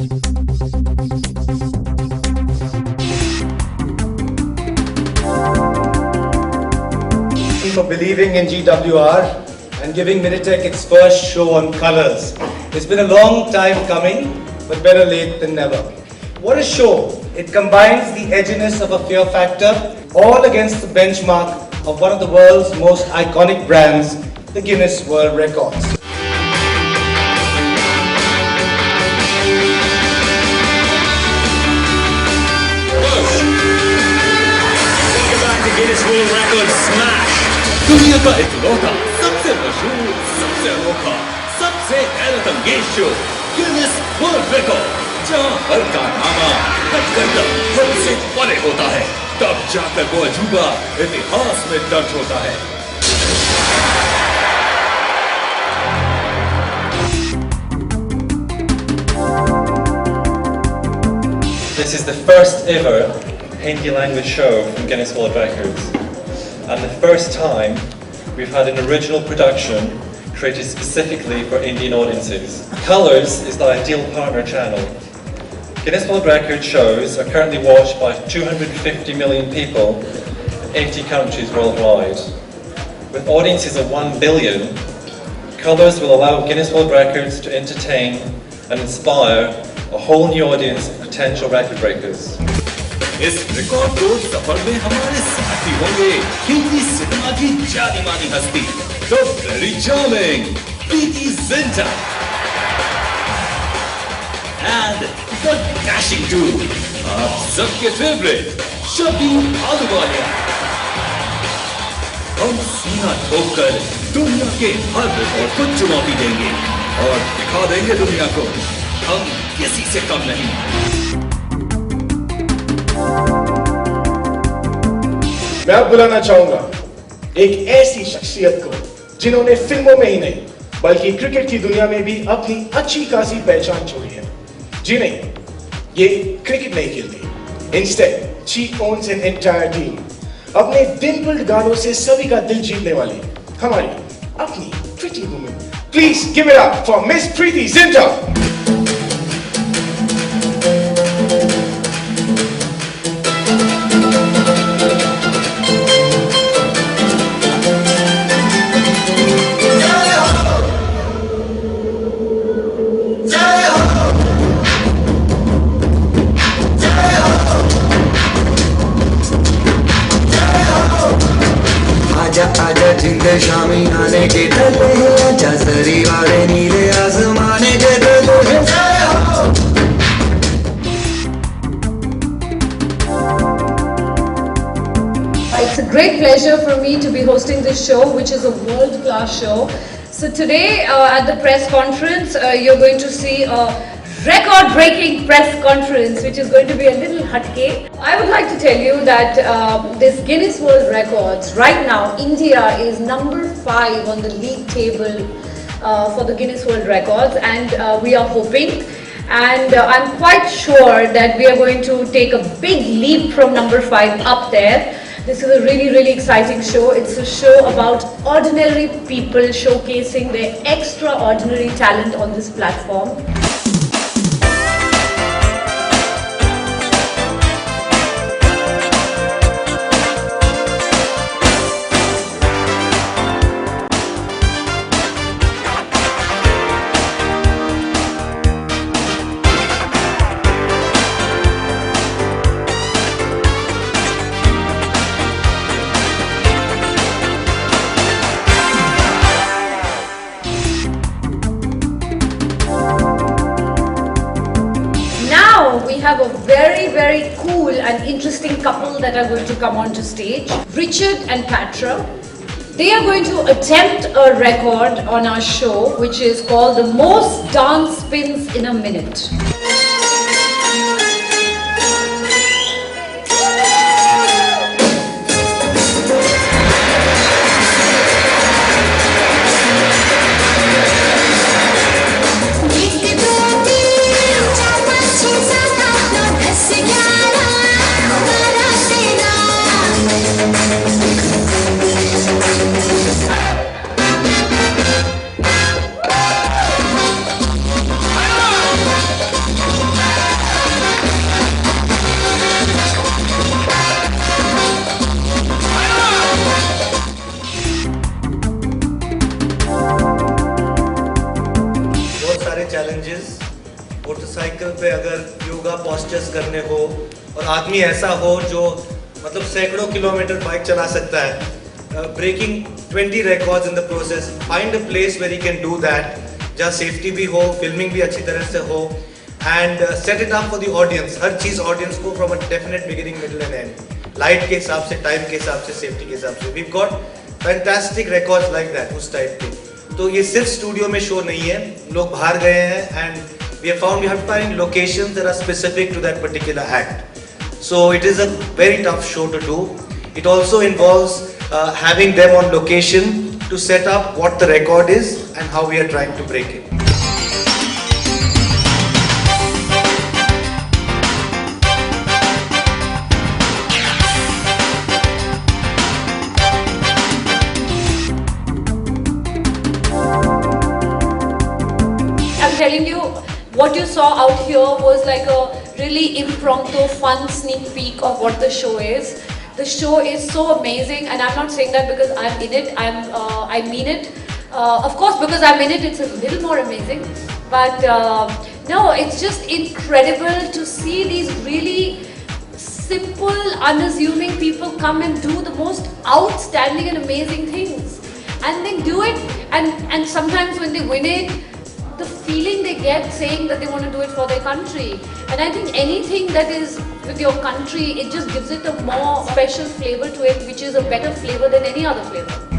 For believing in GWR and giving Minitech its first show on colors. It's been a long time coming, but better late than never. What a show! It combines the edginess of a Fear Factor, all against the benchmark of one of the world's most iconic brands, the Guinness World Records. Guinness World Records Smash! दुनिया का इकलौता, सबसे मशहूर, सबसे अनोखा, सबसे हैरत अंगेज show Guinness world record, जहां हर कारनामा, हर करतब हद से परे होता है, तब जाकर वो अजूबा इतिहास में दर्ज होता है। This is the first ever Hindi language show from Guinness World Records, and the first time we've had an original production created specifically for Indian audiences. Colours is the ideal partner channel. Guinness World Records shows are currently watched by 250 million people in 80 countries worldwide. With audiences of 1 billion, Colours will allow Guinness World Records to entertain and inspire a whole new audience of potential record breakers. इस record को सफर में हमारे साथी होंगे Hindi cinema की जानी मानी हस्ती, the very charming Preity Zinta, and the dashing two, आप सबके फेवरेट शबीर आलूवालिया। हम सीना ठोककर दुनिया के हर रिकॉर्ड को चुनौती देंगे और दिखा देंगे दुनिया को हम किसी से कम नहीं। मैं अब बुलाना चाहूंगा एक ऐसी शख्सियत को जिन्होंने फिल्मों में ही नहीं बल्कि क्रिकेट की दुनिया में भी अपनी अच्छी खासी पहचान छोड़ी है। जी नहीं, ये क्रिकेट नहीं खेलती, instead she owns an entire team. अपने डिम्पल्ड गानों से सभी का दिल जीतने वाली हमारी अपनी pretty woman. Please give it up for miss Preity Zinta. आजा जिंदे शामी आने के डले हैं, आजा सरी वाले नीले आसमाने के डले हैं। It's a great pleasure for me to be hosting this show, which is a world-class show. So today at the press conference, you're going to see a record-breaking press conference, which is going to be a little hatke. I would like to tell you that this Guinness World Records, right now, India is number 5 on the league table for the Guinness World Records, and we are hoping, and I'm quite sure that we are going to take a big leap from number 5 up there. This is a really, really exciting show. It's a show about ordinary people showcasing their extraordinary talent on this platform. We have a very, very cool and interesting couple that are going to come onto stage. Richard and Patra. They are going to attempt a record on our show, which is called the most dance spins in a minute. Motorcycle पे अगर yoga postures करने हो और आदमी ऐसा हो जो मतलब सैकड़ों किलोमीटर बाइक चला सकता है, breaking 20 records in the process, find a place where he can do that, जहाँ सेफ्टी भी हो, फिल्मिंग भी अच्छी तरह से हो, and set it up for the audience. Her cheese audience को from a definite beginning, middle and end. Light के हिसाब से, टाइम के हिसाब से, सेफ्टी के हिसाब से. We've got fantastic records like that, उस टाइप के. तो ये सिर्फ स्टूडियो में शो नहीं है, लोग बाहर गए हैं and we have found we have to find locations that are specific to that particular act. So it is a very tough show to do. It also involves having them on location to set up what the record is and how we are trying to break it. I'm telling you, what you saw out here was like a really impromptu, fun sneak peek of what the show is. The show is so amazing, and I'm not saying that because I'm in it. I mean it. Of course, because I'm in it, it's a little more amazing. But no, it's just incredible to see these really simple, unassuming people come and do the most outstanding and amazing things, and they do it. And sometimes when they win it, the feeling they get saying that they want to do it for their country. And I think anything that is with your country, it just gives it a more special flavor to it, which is a better flavor than any other flavor.